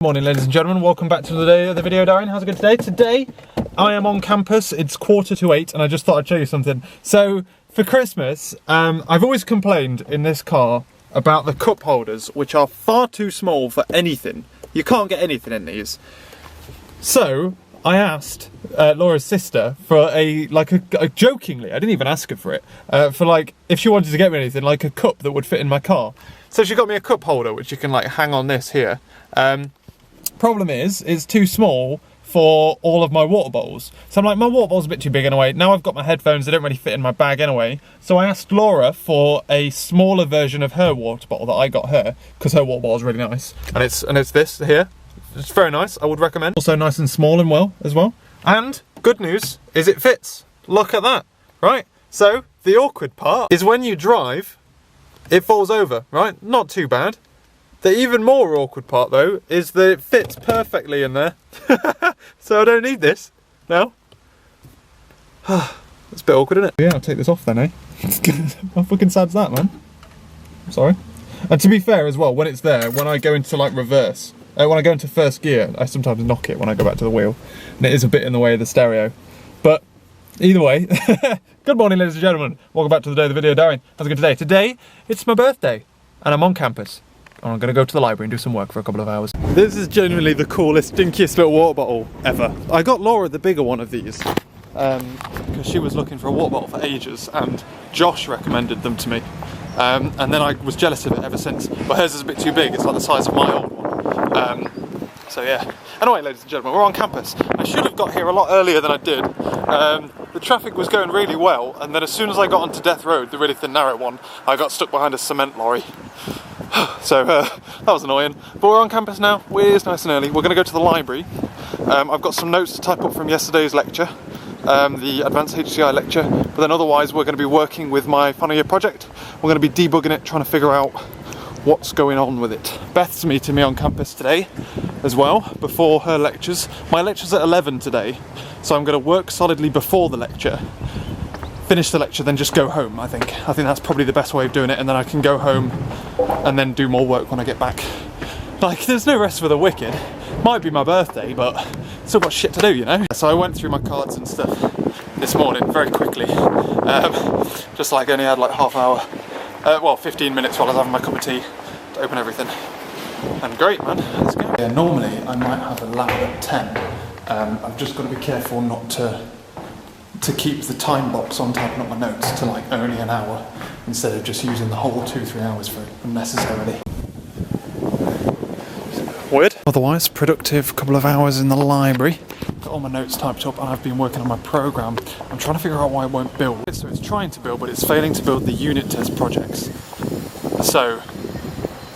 Morning ladies and gentlemen, welcome back to the day of the video, Darren. How's it going today? Today I am on campus, it's 7:45 and I just thought I'd show you something. So for Christmas, I've always complained in this car about the cup holders, which are far too small for anything. You can't get anything in these. So I asked Laura's sister for a jokingly, I didn't even ask her for it, for like, if she wanted to get me anything, like a cup that would fit in my car. So she got me a cup holder, which you can like hang on this here. Problem is, it's too small for all of my water bottles. So I'm like, my water bottl's a bit too big anyway. Now I've got my headphones, they don't really fit in my bag anyway. So I asked Laura for a smaller version of her water bottle that I got her, because her water bottle's really nice. And it's this here. It's very nice, I would recommend. Also nice and small and well as well. And good news is it fits. Look at that, right? So the awkward part is when you drive, it falls over, right? Not too bad. The even more awkward part though is that it fits perfectly in there. So I don't need this now. That's a bit awkward, isn't it? Yeah, I'll take this off then, eh? How fucking sad's that, man? I'm sorry. And to be fair as well, when it's there, when I go into like reverse, when I go into first gear, I sometimes knock it when I go back to the wheel. And it is a bit in the way of the stereo. But either way, good morning ladies and gentlemen. Welcome back to the day of the video, Darren. How's it going today? Today, it's my birthday and I'm on campus. I'm going to go to the library and do some work for a couple of hours. This is genuinely the coolest, stinkiest little water bottle ever. I got Laura the bigger one of these because she was looking for a water bottle for ages and Josh recommended them to me. And then I was jealous of it ever since. But hers is a bit too big, it's like the size of my old one. So yeah. Anyway, ladies and gentlemen, we're on campus. I should have got here a lot earlier than I did. The traffic was going really well, and then as soon as I got onto Death Road, the really thin narrow one, I got stuck behind a cement lorry. So that was annoying. But we're on campus now, it's nice and early. We're going to go to the library. I've got some notes to type up from yesterday's lecture, the Advanced HCI lecture, but then otherwise we're going to be working with my final year project. We're going to be debugging it, trying to figure out what's going on with it. Beth's meeting me on campus today as well, before her lectures. My lecture's at 11 today, so I'm going to work solidly before the lecture, finish the lecture, then just go home, I think. I think that's probably the best way of doing it, and then I can go home and then do more work when I get back. Like, there's no rest for the wicked. Might be my birthday, but still got shit to do, you know? So I went through my cards and stuff this morning very quickly. Just like only had like half an hour, well 15 minutes while I was having my cup of tea to open everything. And great, man, let's go. Yeah, normally I might have a lab at 10. I've just got to be careful not to keep the time box on typing up my notes to like only an hour instead of just using the whole 2-3 hours for it unnecessarily. Weird. Otherwise, productive couple of hours in the library. Got all my notes typed up and I've been working on my program. I'm trying to figure out why it won't build. So it's trying to build, but it's failing to build the unit test projects. So,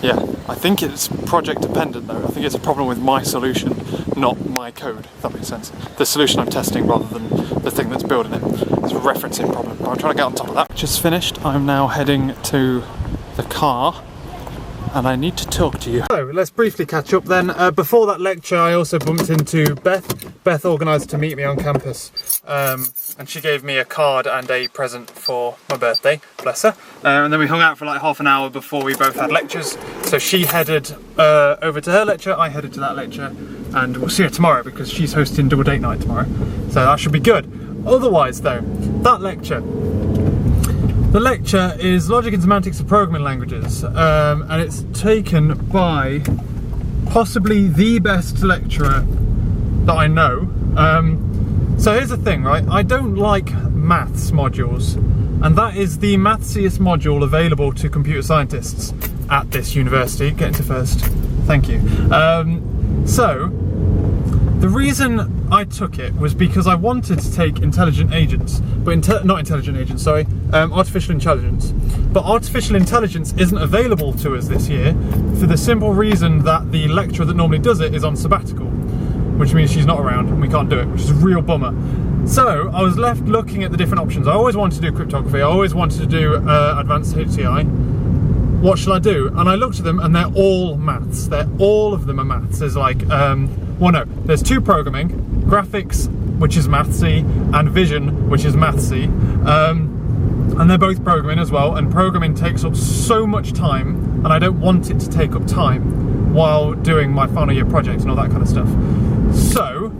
yeah, I think it's project dependent though. I think it's a problem with my solution, not my code, if that makes sense. The solution I'm testing rather than the thing that's building it. It's a referencing problem, but I'm trying to get on top of that. Just finished, I'm now heading to the car and I need to talk to you. So let's briefly catch up then. Before that lecture I also bumped into Beth. Beth organised to meet me on campus and she gave me a card and a present for my birthday, bless her. And then we hung out for like half an hour before we both had lectures. So she headed over to her lecture, I headed to that lecture, and we'll see her tomorrow because she's hosting double date night tomorrow. So that should be good. Otherwise though, that lecture. The lecture is Logic and Semantics of Programming Languages, and it's taken by possibly the best lecturer that I know. So here's the thing, right? I don't like maths modules, and that is the mathsiest module available to computer scientists at this university. Get into first, thank you. So the reason I took it was because I wanted to take intelligent agents, but not intelligent agents, sorry, artificial intelligence. But artificial intelligence isn't available to us this year for the simple reason that the lecturer that normally does it is on sabbatical, which means she's not around and we can't do it, which is a real bummer. So I was left looking at the different options. I always wanted to do cryptography, I always wanted to do advanced HCI. What shall I do? And I looked at them and they're all maths. All of them are maths. There's like, well no, there's 2 programming, graphics, which is mathsy, and vision, which is mathsy. And they're both programming as well, and programming takes up so much time, and I don't want it to take up time. while doing my final year project and all that kind of stuff. So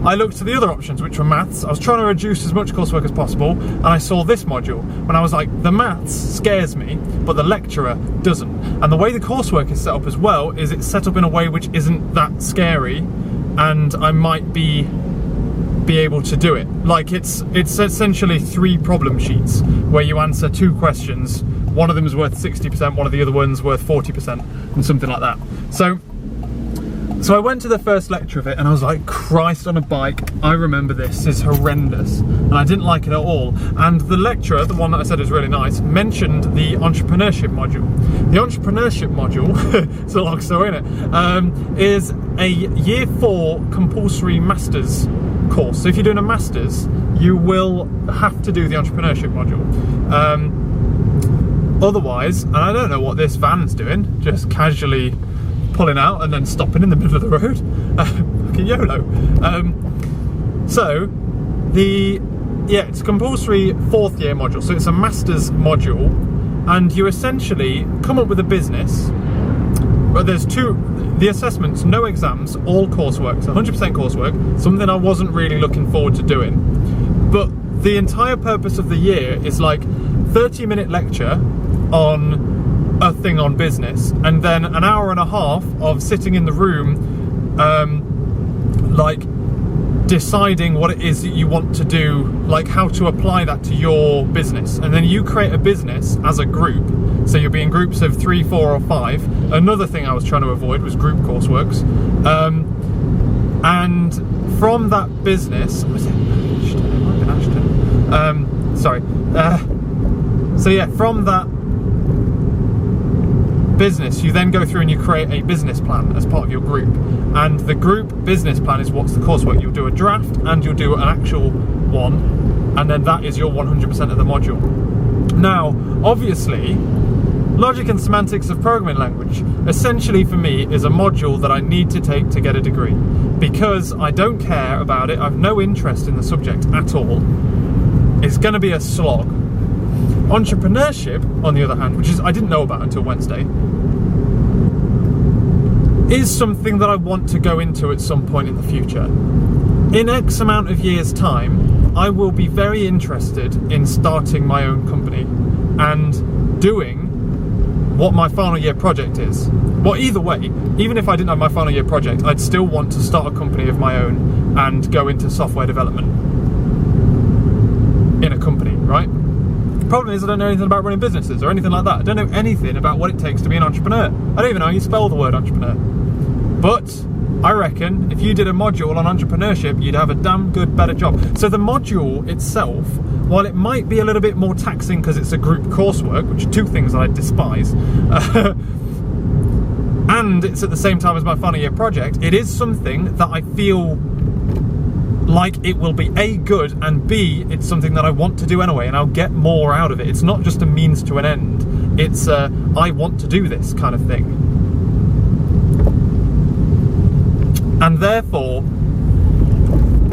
I looked at the other options, which were maths. I was trying to reduce as much coursework as possible, and I saw this module when I was like, the maths scares me, but the lecturer doesn't. And the way the coursework is set up as well is it's set up in a way which isn't that scary, and I might be able to do it. Like it's essentially 3 problem sheets where you answer 2 questions. One of them is worth 60%, one of the other ones worth 40%, and something like that. So I went to the first lecture of it and I was like, Christ on a bike, I remember this is horrendous. And I didn't like it at all. And the lecturer, the one that I said is really nice, mentioned the entrepreneurship module. The entrepreneurship module, it's a long story, isn't it? Is a year 4 compulsory master's course. So if you're doing a master's, you will have to do the entrepreneurship module. Otherwise, and I don't know what this van's doing, just casually pulling out and then stopping in the middle of the road. Fucking YOLO. So it's a compulsory 4th year module. So it's a master's module, and you essentially come up with a business. But there's the assessments, no exams, all coursework, so 100% coursework, something I wasn't really looking forward to doing. But the entire purpose of the year is like 30-minute lecture on a thing on business, and then an hour and a half of sitting in the room, like deciding what it is that you want to do, like how to apply that to your business. And then you create a business as a group. So you'll be in groups of 3, 4 or 5. Another thing I was trying to avoid was group courseworks. And from that business, was it Ashton? It might have been Ashton. Sorry. So yeah, from that business, you then go through and you create a business plan as part of your group, and the group business plan is what's the coursework. You'll do a draft and you'll do an actual one, and then that is your 100% of the module. Now obviously, logic and semantics of programming language essentially for me is a module that I need to take to get a degree, because I don't care about it, I've no interest in the subject at all. It's going to be a slog. Entrepreneurship, on the other hand, which is I didn't know about until Wednesday, is something that I want to go into at some point in the future. In X amount of years' time, I will be very interested in starting my own company and doing what my final year project is. Well, either way, even if I didn't have my final year project, I'd still want to start a company of my own and go into software development in a company, right? Problem is I don't know anything about running businesses or anything like that. I don't know anything about what it takes to be an entrepreneur. I don't even know how you spell the word entrepreneur. But I reckon if you did a module on entrepreneurship, you'd have a damn good, better job. So the module itself, while it might be a little bit more taxing because it's a group coursework, which are 2 things that I despise, and it's at the same time as my final year project, it is something that I feel like it will be A, good, and B, it's something that I want to do anyway, and I'll get more out of it. It's not just a means to an end, it's I want to do this kind of thing. And therefore,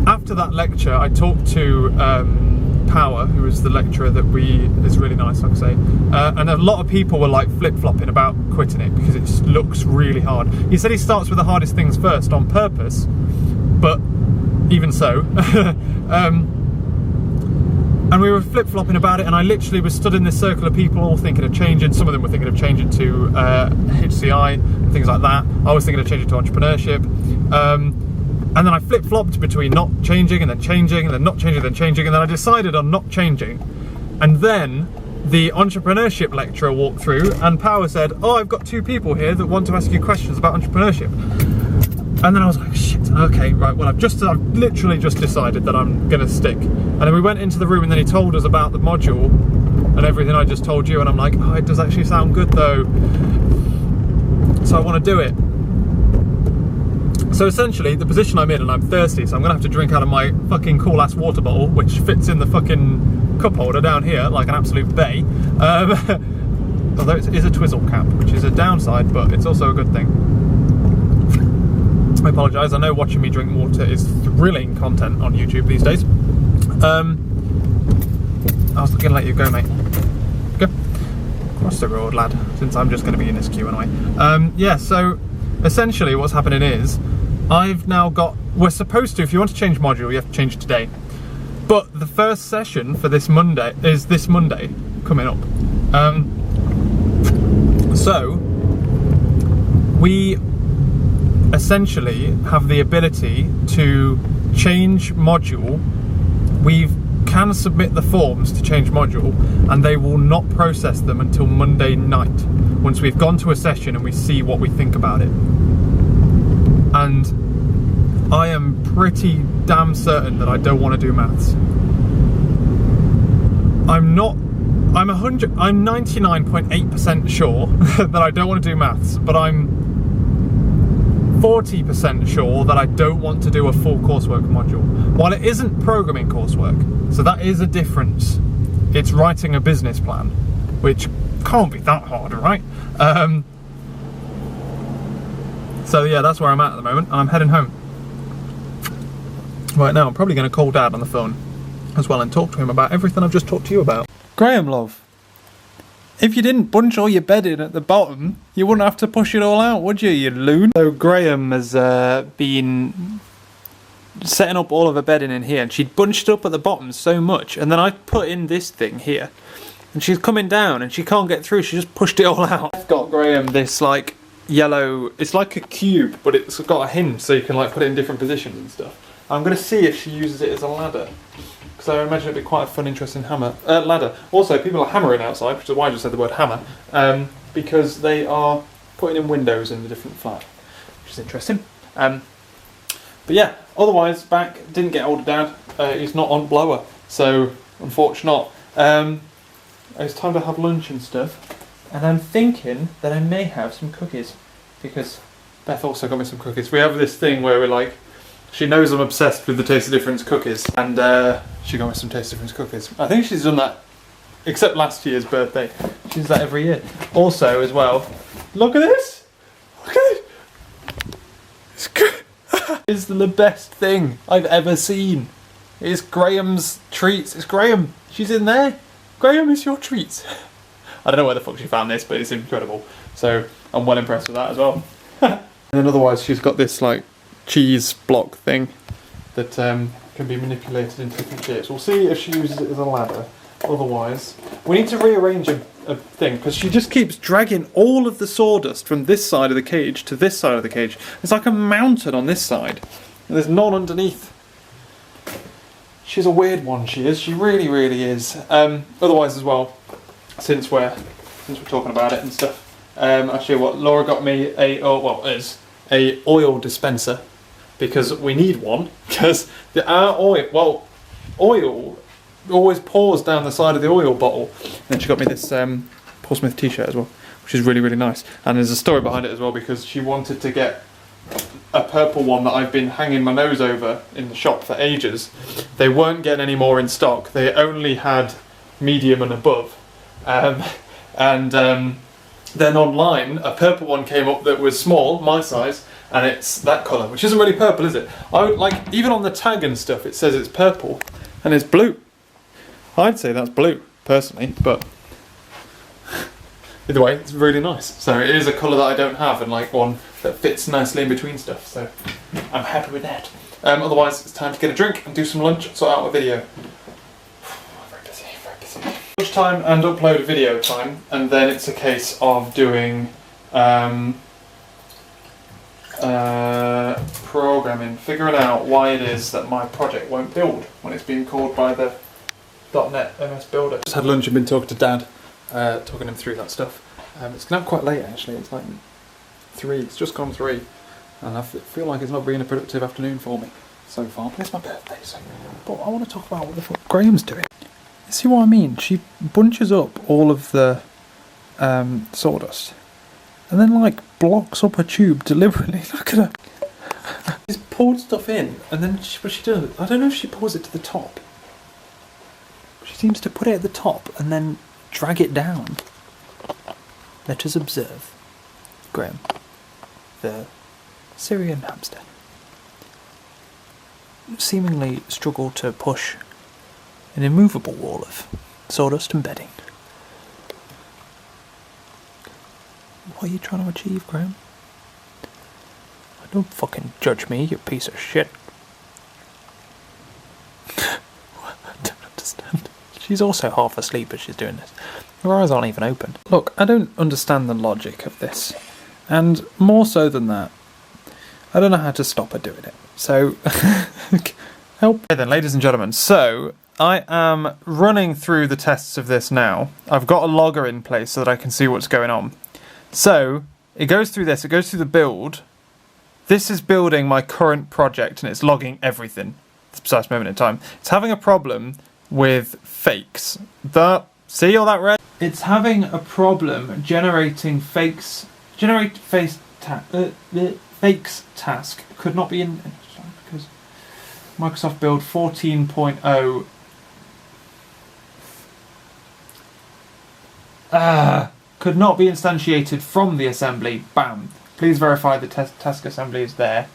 after that lecture, I talked to Power, who was the lecturer that is really nice, like I say, and a lot of people were like flip-flopping about quitting it because it looks really hard. He said he starts with the hardest things first on purpose, but even so, and we were flip-flopping about it, and I literally was stood in this circle of people all thinking of changing. Some of them were thinking of changing to HCI and things like that. I was thinking of changing to entrepreneurship, and then I flip-flopped between not changing and then changing and then not changing and then changing, and then I decided on not changing. And then the entrepreneurship lecturer walked through and Power said, "Oh, I've got 2 people here that want to ask you questions about entrepreneurship." And then I was like, shit, okay, right, well, I've literally just decided that I'm gonna stick. And then we went into the room and then he told us about the module and everything I just told you, and I'm like, oh, it does actually sound good though. So I wanna do it. So essentially, the position I'm in, and I'm thirsty, so I'm gonna have to drink out of my fucking cool ass water bottle, which fits in the fucking cup holder down here like an absolute bay. Although it is a twizzle cap, which is a downside, but it's also a good thing. I apologise, I know watching me drink water is thrilling content on YouTube these days. I was going to let you go, mate. Go. Cross the road, lad, since I'm just going to be in this queue anyway. Yeah, so essentially what's happening is, I've now got, we're supposed to, if you want to change module, you have to change it today. But the first session for this Monday is this Monday coming up. So we essentially have the ability to change module. We can submit the forms to change module, and they will not process them until Monday night, once we've gone to a session and we see what we think about it. And I am pretty damn certain that I don't want to do maths. I'm 99.8% sure that I don't want to do maths, but I'm 40% sure that I don't want to do a full coursework module. While it isn't programming coursework, so that is a difference. It's writing a business plan, which can't be that hard, right? So yeah, that's where I'm at the moment, and I'm heading home. Right now, I'm probably going to call Dad on the phone as well and talk to him about everything I've just talked to you about. Graham, love, if you didn't bunch all your bedding at the bottom, you wouldn't have to push it all out, would you, you loon? So Graham has been setting up all of her bedding in here, and she'd bunched up at the bottom so much, and then I put in this thing here, and she's coming down and she can't get through, she just pushed it all out. I've got Graham this like yellow, it's like a cube, but it's got a hinge so you can like put it in different positions and stuff. I'm going to see if she uses it as a ladder, because I imagine it'd be quite a fun, interesting ladder. Also, people are hammering outside, which is why I just said the word hammer, because they are putting in windows in the different flat, which is interesting. But yeah, otherwise, back, didn't get hold of Dad. He's not on blower, so unfortunate. It's time to have lunch and stuff, and I'm thinking that I may have some cookies, because Beth also got me some cookies. We have this thing where we're like, she knows I'm obsessed with the Taste of Difference cookies, and she got me some Taste of Difference cookies. I think she's done that, except last year's birthday. She does that every year. Also, as well, look at this! Look at it! It's good! It's the best thing I've ever seen. It's Graham's treats. It's Graham. She's in there. Graham, it's your treats. I don't know where the fuck she found this, but it's incredible. So I'm well impressed with that as well. And then otherwise, she's got this like cheese block thing that can be manipulated into different shapes. We'll see if she uses it as a ladder. Otherwise, we need to rearrange a thing, because she just keeps dragging all of the sawdust from this side of the cage to this side of the cage. It's like a mountain on this side, and there's none underneath. She's a weird one, she is. She really, really is. Otherwise as well, since we're talking about it and stuff, actually what Laura got me is a oil dispenser, because we need one, because our oil always pours down the side of the oil bottle. And then she got me this Paul Smith t-shirt as well, which is really, really nice. And there's a story behind it as well, because she wanted to get a purple one that I've been hanging my nose over in the shop for ages. They weren't getting any more in stock. They only had medium and above. Then online, a purple one came up that was small, my size, and it's that colour, which isn't really purple, is it? Even on the tag and stuff, it says it's purple, and it's blue. I'd say that's blue, personally, but either way, it's really nice. So it is a colour that I don't have, and like one that fits nicely in between stuff, so I'm happy with that. Otherwise, it's time to get a drink and do some lunch, sort out a video. Very busy, very busy. Lunch time and upload a video time, and then it's a case of doing programming, figuring out why it is that my project won't build when it's being called by the .NET MS Builder. Just had lunch and been talking to Dad, talking him through that stuff. It's now quite late actually, it's like 3, it's just gone 3, and I feel like it's not been a productive afternoon for me so far, but it's my birthday, so. But I want to talk about what the fuck Graham's doing. You see what I mean? She bunches up all of the sawdust, and then like blocks up a tube deliberately. Look at her. She's poured stuff in, and then what she does, I don't know if she pours it to the top. She seems to put it at the top and then drag it down. Let us observe Graham, the Syrian hamster, seemingly struggle to push an immovable wall of sawdust and bedding. What are you trying to achieve, Graham? Don't fucking judge me, you piece of shit. I don't understand. She's also half asleep as she's doing this. Her eyes aren't even open. Look, I don't understand the logic of this. And more so than that, I don't know how to stop her doing it. So, help. Okay then, ladies and gentlemen, so I am running through the tests of this now. I've got a logger in place so that I can see what's going on. So, it goes through this, it goes through the build. This is building my current project and it's logging everything at this precise moment in time. It's having a problem with fakes. See all that red? It's having a problem generating fakes. Generate fakes task could not be in because Microsoft Build 14.0 could not be instantiated from the assembly. Bam. Please verify the task assembly is there.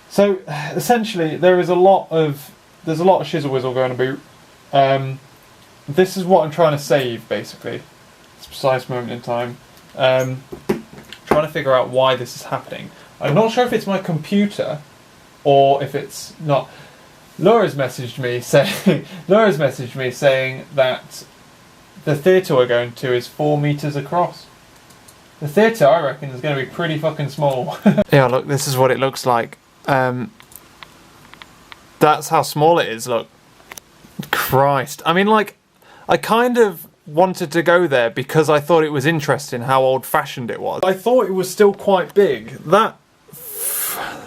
So essentially, there's a lot of shizzle whizzle going about. This is what I'm trying to save, basically. This precise moment in time. Trying to figure out why this is happening. I'm not sure if it's my computer or if it's not. Laura's messaged me saying that the theatre we're going to is 4 meters across. The theatre, I reckon, is going to be pretty fucking small. Yeah, look, this is what it looks like. That's how small it is, look. Christ. I mean, like, I kind of wanted to go there because I thought it was interesting how old-fashioned it was. I thought it was still quite big.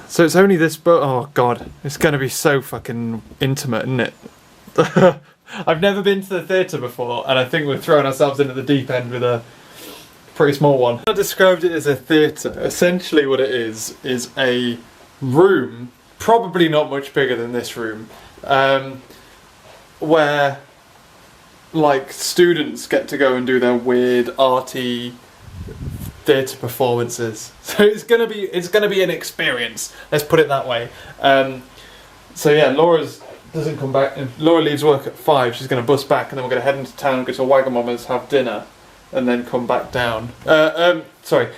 So it's only this, but oh god, it's going to be so fucking intimate, isn't it? I've never been to the theatre before, and I think we're throwing ourselves into the deep end with a pretty small one. I described it as a theatre. Essentially what it is a room, probably not much bigger than this room, where like students get to go and do their weird arty theatre performances. So it's gonna be an experience. Let's put it that way. So yeah, doesn't come back. Laura leaves work at 5. She's gonna bus back, and then we're gonna head into town, go to Wagamama's, have dinner, and then come back down. Sorry,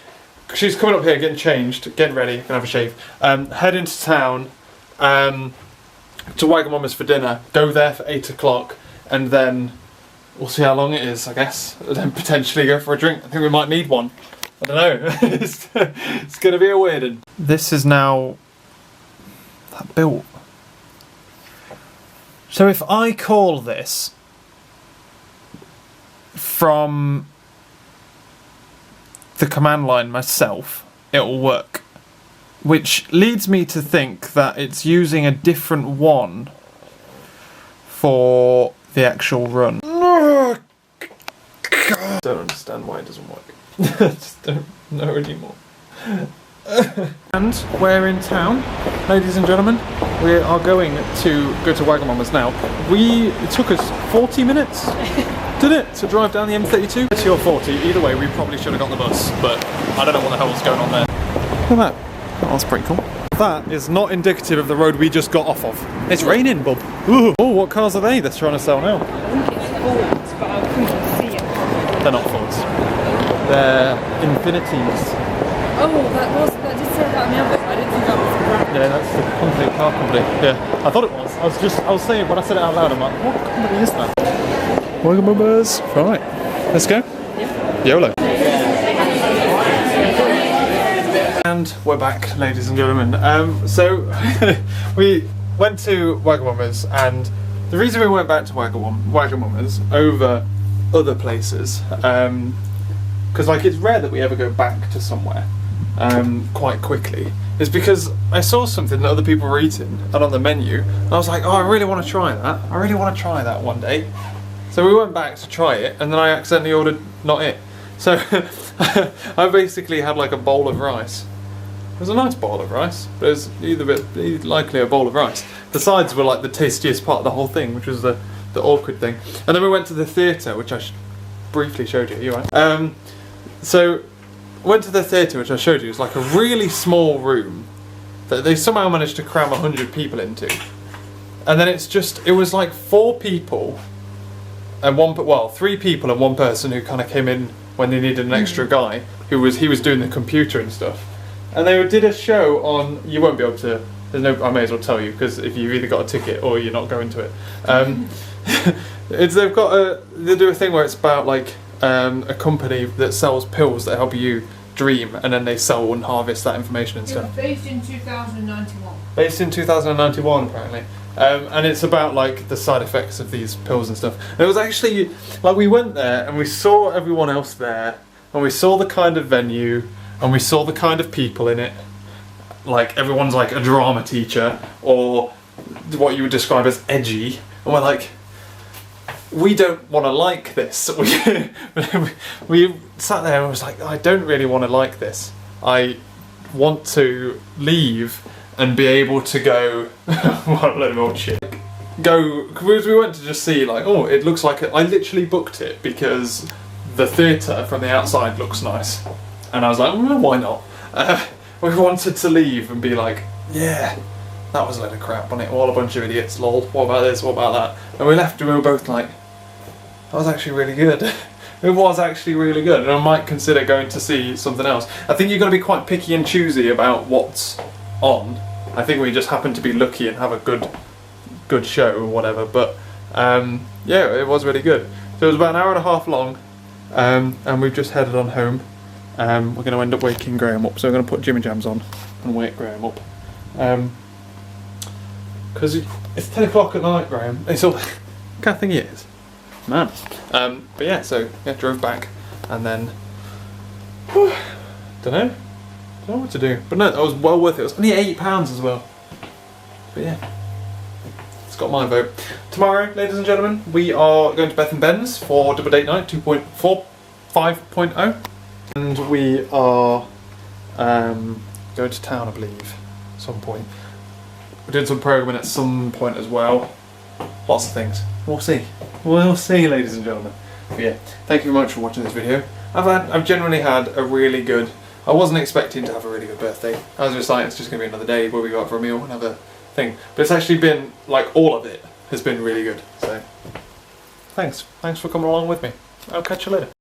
she's coming up here, getting changed, getting ready, gonna have a shave. Head into town, to Wagamama's for dinner. Go there for 8 o'clock, and then we'll see how long it is, I guess. And then potentially go for a drink. I think we might need one. I don't know. It's going to be a weird one. This is now built. So if I call this from the command line myself, it'll work. Which leads me to think that it's using a different one for the actual run. I don't understand why it doesn't work. I just don't know anymore. And we're in town, ladies and gentlemen. We are going to go to Wagamama's now. It took us 40 minutes, did it, to drive down the M32? 30 or 40, either way we probably should have got the bus, but I don't know what the hell was going on there. Look at that. That's pretty cool. That is not indicative of the road we just got off of. It's raining, bub. Ooh. Oh, what cars are they they're trying to sell now? I think it's Fords, but I couldn't see it. They're not Fords. They're Infinities. Oh, that did say that on the other. I didn't think that was a brand. Yeah, that's the company, car company. Yeah, I thought it was. I was saying, when I said it out loud, I'm like, what company is that? Wagamama's. Right, let's go. Yeah. YOLO. And we're back, ladies and gentlemen. So we went to Wagamama's, and the reason we went back to Wagamama's over other places, because like it's rare that we ever go back to somewhere quite quickly, is because I saw something that other people were eating and on the menu, and I was like, oh, I really want to try that. I really want to try that one day. So we went back to try it, and then I accidentally ordered not it. So I basically had like a bowl of rice. It was a nice bowl of rice, but it was either likely a bowl of rice. The sides were like the tastiest part of the whole thing, which was the awkward thing. And then we went to the theatre, which I briefly showed you. You right? So went to the theatre, which I showed you. It's like a really small room that they somehow managed to cram 100 people into. And then it was like 4 people and 3 people and 1 person who kind of came in when they needed an extra guy he was doing the computer and stuff. and they did a show on. You won't be able to. There's no. I may as well tell you because if you've either got a ticket or you're not going to it. They've got they do a thing where it's about like a company that sells pills that help you dream, and then they sell and harvest that information and stuff. Based in 2091. Based in 2091 apparently. And it's about like the side effects of these pills and stuff. And it was actually like we went there and we saw everyone else there, and we saw the kind of venue, and we saw the kind of people in it. Like everyone's like a drama teacher or what you would describe as edgy, and we're like, we don't want to like this. We sat there and was like, I don't really want to like this. I want to leave and be able to go. What a load of old shit. Go, because we went to just see like, oh, it looks like it. I literally booked it because the theatre from the outside looks nice, and I was like, well, why not? We wanted to leave and be like, yeah, that was a load of crap, wasn't it? All a bunch of idiots, lol. What about this? What about that? And we left and we were both like, that was actually really good. It was actually really good, and I might consider going to see something else. I think you've got to be quite picky and choosy about what's on. I think we just happened to be lucky and have a good show or whatever, but yeah, it was really good. So it was about an hour and a half long, and we've just headed on home. We're going to end up waking Graham up, so we're going to put Jimmy Jams on and wake Graham up. Because it's 10 o'clock at night, Graham. It's all kind of thing he is. Man. But yeah, so yeah, drove back and then don't know what to do. But no, that was well worth it. It was only £8 as well. But yeah, it's got my vote. Tomorrow, ladies and gentlemen, we are going to Beth and Ben's for double date night 5.0, and we are going to town, I believe, at some point. We're doing some programming at some point as well. Lots of things. We'll see. We'll see, ladies and gentlemen. But yeah, thank you very much for watching this video. I've generally had a really good. I wasn't expecting to have a really good birthday. I was just like, it's just going to be another day where we go out for a meal, another thing. But it's actually been like all of it has been really good. So thanks for coming along with me. I'll catch you later.